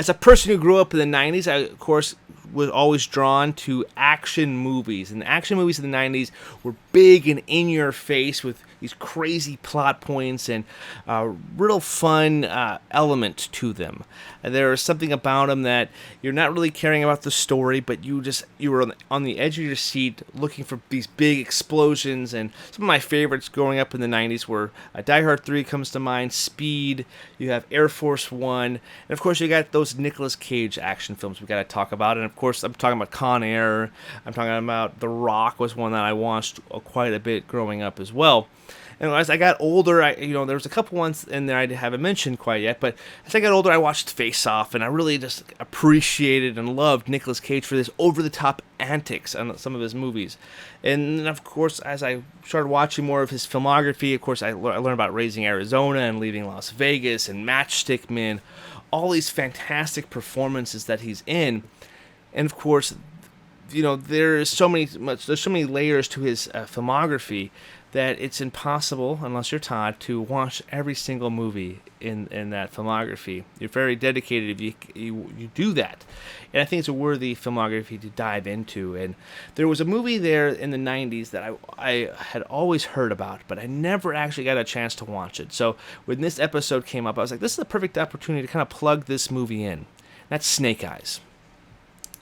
As a person who grew up in the 90s, I, of course, was always drawn to action movies. And the action movies in the 90s were big and in your face with these crazy plot points and real fun element to them. There was something about them that you're not really caring about the story, but you were on the edge of your seat looking for these big explosions. And some of my favorites growing up in the 90s were Die Hard 3 comes to mind, Speed, you have Air Force One, and of course you got those Nicolas Cage action films we got to talk about. And of course I'm talking about Con Air, I'm talking about The Rock was one that I watched quite a bit growing up as well. And as I got older, there was a couple ones in there I haven't mentioned quite yet, but as I got older, I watched Face Off, and I really just appreciated and loved Nicolas Cage for this over-the-top antics on some of his movies. And then, of course, as I started watching more of his filmography, of course, I learned about Raising Arizona and Leaving Las Vegas and Matchstick Men, all these fantastic performances that he's in. And, of course, there's so many layers to his filmography that it's impossible, unless you're Todd, to watch every single movie in that filmography. You're very dedicated if you do that. And I think it's a worthy filmography to dive into. And there was a movie there in the 90s that I had always heard about, but I never actually got a chance to watch it. So when this episode came up, I was like, this is a perfect opportunity to kind of plug this movie in. That's Snake Eyes.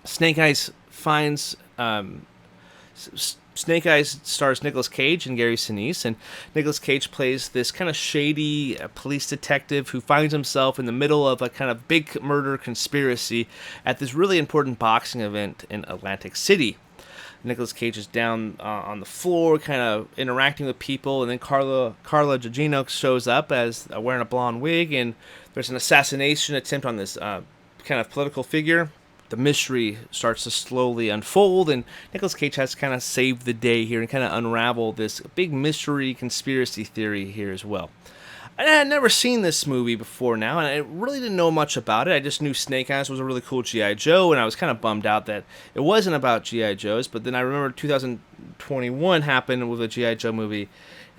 Snake Eyes finds... Snake Eyes stars Nicolas Cage and Gary Sinise, and Nicolas Cage plays this kind of shady police detective who finds himself in the middle of a kind of big murder conspiracy at this really important boxing event in Atlantic City. Nicolas Cage is down on the floor, kind of interacting with people, and then Carla Gugino shows up as wearing a blonde wig, and there's an assassination attempt on this kind of political figure. The mystery starts to slowly unfold, and Nicolas Cage has to kind of save the day here and kind of unravel this big mystery conspiracy theory here as well. I had never seen this movie before now, and I really didn't know much about it. I just knew Snake Eyes was a really cool G.I. Joe, and I was kind of bummed out that it wasn't about G.I. Joes, but then I remember 2021 happened with a G.I. Joe movie,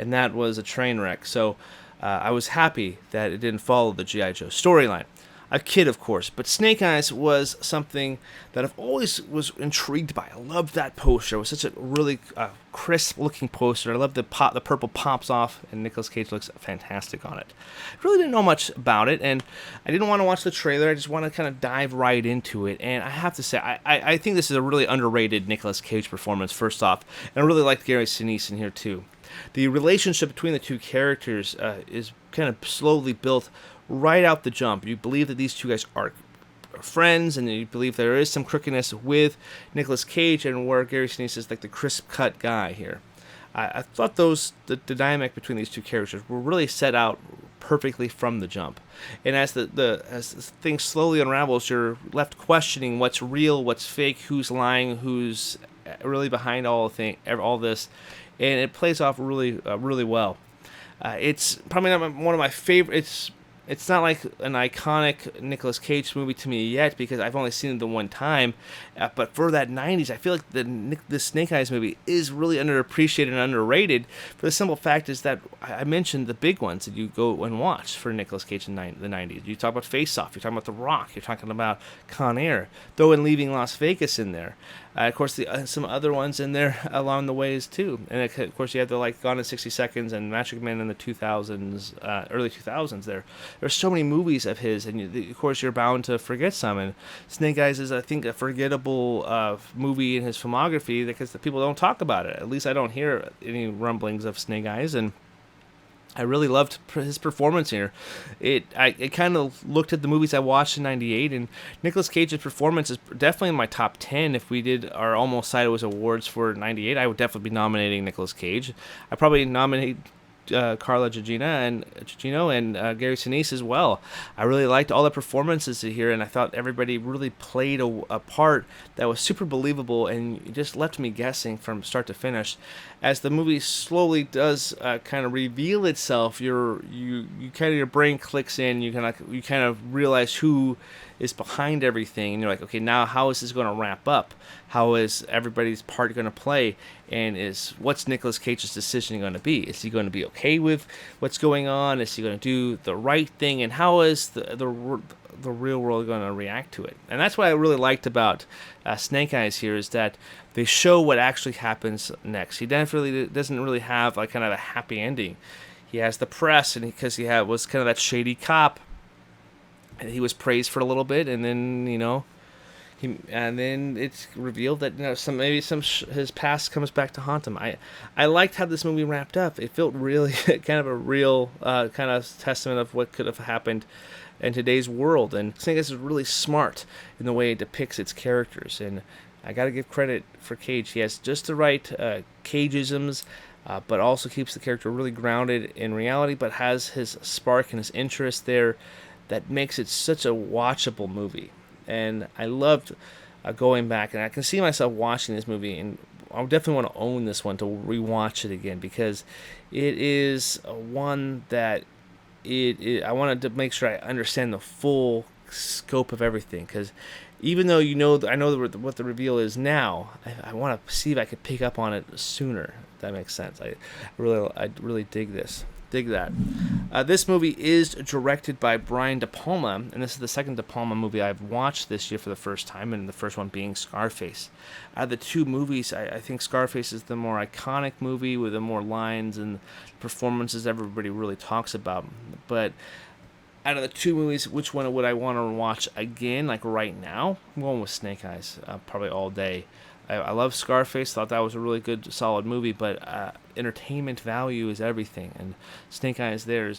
and that was a train wreck. So I was happy that it didn't follow the G.I. Joe storyline. A kid, of course, but Snake Eyes was something that I've always was intrigued by. I loved that poster. It was such a really crisp-looking poster. I loved the purple pops off, and Nicolas Cage looks fantastic on it. I really didn't know much about it, and I didn't want to watch the trailer. I just want to kind of dive right into it, and I have to say, I think this is a really underrated Nicolas Cage performance, first off, and I really liked Gary Sinise in here, too. The relationship between the two characters is kind of slowly built right out the jump. You believe that these two guys are friends, and you believe there is some crookedness with Nicolas Cage, and where Gary Sinise is like the crisp-cut guy here. I thought the dynamic between these two characters were really set out perfectly from the jump. And as the thing slowly unravels, you're left questioning what's real, what's fake, who's lying, who's really behind all this, and it plays off really well. It's probably not one of my favorites. It's not like an iconic Nicolas Cage movie to me yet because I've only seen it the one time. But for that 90s, I feel like the Snake Eyes movie is really underappreciated and underrated. For the simple fact is that I mentioned the big ones that you go and watch for Nicolas Cage in the 90s. You talk about Face Off, you're talking about The Rock, you're talking about Con Air, though in Leaving Las Vegas in there. Of course, some other ones in there along the ways too, and of course you have the Gone in 60 Seconds and Magic Man in the 2000s, early 2000s. There's so many movies of his, and of course you're bound to forget some. And Snake Eyes is, I think, a forgettable movie in his filmography because the people don't talk about it. At least I don't hear any rumblings of Snake Eyes, and I really loved his performance here. I kind of looked at the movies I watched in '98, and Nicolas Cage's performance is definitely in my top 10. If we did our Almost Sideways Awards for '98, I would definitely be nominating Nicolas Cage. I'd probably nominate Carla Gugino and Gary Sinise as well. I really liked all the performances here, and I thought everybody really played a part that was super believable, and it just left me guessing from start to finish. As the movie slowly does kind of reveal itself, you kind of your brain clicks in. You kind of realize who is behind everything, and you're like, okay, now how is this going to wrap up? How is everybody's part going to play? And what's Nicolas Cage's decision going to be? Is he going to be okay with what's going on? Is he going to do the right thing? And how is the real world going to react to it? And that's what I really liked about Snake Eyes here, is that they show what actually happens next. He definitely doesn't really have like kind of a happy ending. He has the press, and because was kind of that shady cop, and he was praised for a little bit, and then and then it's revealed that his past comes back to haunt him. I liked how this movie wrapped up. It felt really kind of a real kind of testament of what could have happened in today's world. And I think this is really smart in the way it depicts its characters. And I got to give credit for Cage. He has just the right Cageisms, but also keeps the character really grounded in reality, but has his spark and his interest there that makes it such a watchable movie. And I loved going back, and I can see myself watching this movie, and I definitely want to own this one to rewatch it again, because it is one that I wanted to make sure I understand the full scope of everything, because even though I know what the reveal is now, I want to see if I could pick up on it sooner. If that makes sense. I really dig this. Dig that. This movie is directed by Brian De Palma, and this is the second De Palma movie I've watched this year for the first time, and the first one being Scarface. Out of the two movies, I think Scarface is the more iconic movie with the more lines and performances everybody really talks about. But out of the two movies, which one would I want to watch again, like right now? I'm going with Snake Eyes, probably all day. I love Scarface, thought that was a really good, solid movie, but entertainment value is everything, and Snake Eyes there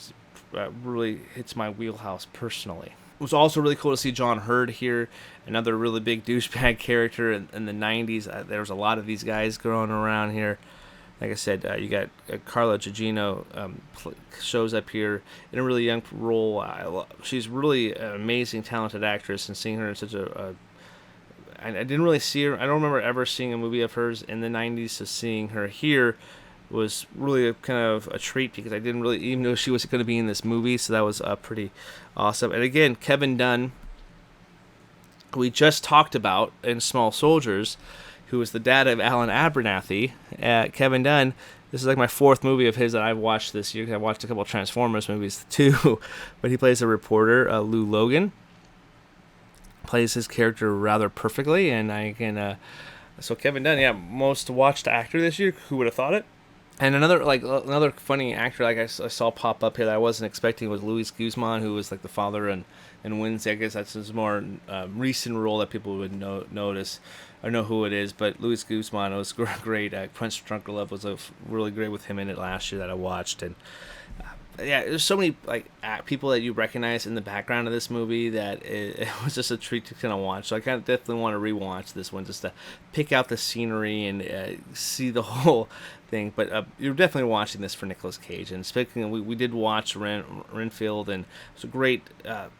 really hits my wheelhouse personally. It was also really cool to see John Hurt here, another really big douchebag character in the 90s. There was a lot of these guys growing around here. Like I said, you got Carla Gugino shows up here in a really young role. She's really an amazing, talented actress, and seeing her in such I didn't really see her. I don't remember ever seeing a movie of hers in the 90s, so seeing her here was really kind of a treat, because I didn't really even know she was going to be in this movie, so that was pretty awesome. And again, Kevin Dunn, who we just talked about in Small Soldiers, who was the dad of Alan Abernathy. Kevin Dunn, this is like my fourth movie of his that I've watched this year. I watched a couple of Transformers movies too, but he plays a reporter, Lou Logan. Plays his character rather perfectly, and so Kevin Dunn, most watched actor this year. Who would have thought it? And another funny actor I saw pop up here that I wasn't expecting was Luis Guzman, who was like the father in Wednesday. I guess that's his more recent role that people would notice or know who it is. But Luis Guzman was great. Prince Drunker was really great with him in it last year that I watched, and there's so many people that you recognize in the background of this movie that it was just a treat to kind of watch. So I kind of definitely want to rewatch this one just to pick out the scenery and see the whole thing. But you're definitely watching this for Nicolas Cage. And speaking of, we did watch Renfield, and it was a great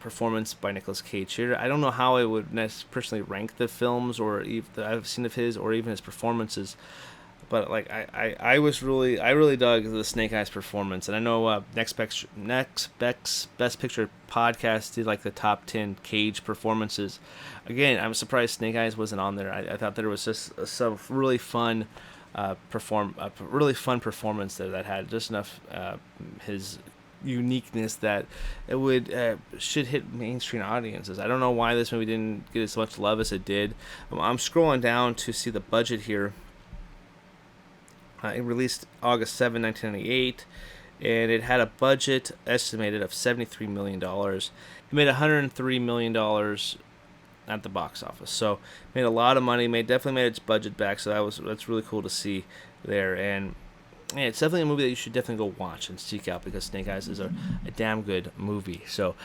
performance by Nicolas Cage here. I don't know how I would personally rank the films or if I've seen of his or even his performances. But I really dug the Snake Eyes performance, and I know Next Best Picture podcast did like the top 10 Cage performances. Again, I'm surprised Snake Eyes wasn't on there. I thought there was just some really fun performance there that had just enough his uniqueness that it should hit mainstream audiences. I don't know why this movie didn't get as much love as it did. I'm scrolling down to see the budget here. It released August 7, 1998, and it had a budget estimated of $73 million. It made $103 million at the box office, so made a lot of money. Definitely made its budget back, so that's really cool to see there. And it's definitely a movie that you should definitely go watch and seek out, because Snake Eyes is a damn good movie. So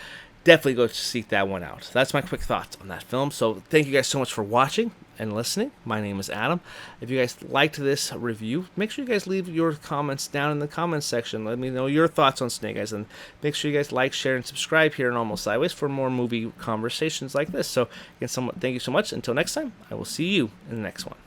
definitely go seek that one out. That's my quick thoughts on that film. So thank you guys so much for watching and listening. My name is Adam. If you guys liked this review, make sure you guys leave your comments down in the comments section. Let me know your thoughts on Snake Eyes, and make sure you guys like, share, and subscribe here on Almost Sideways for more movie conversations like this. So again, thank you so much. Until next time, I will see you in the next one.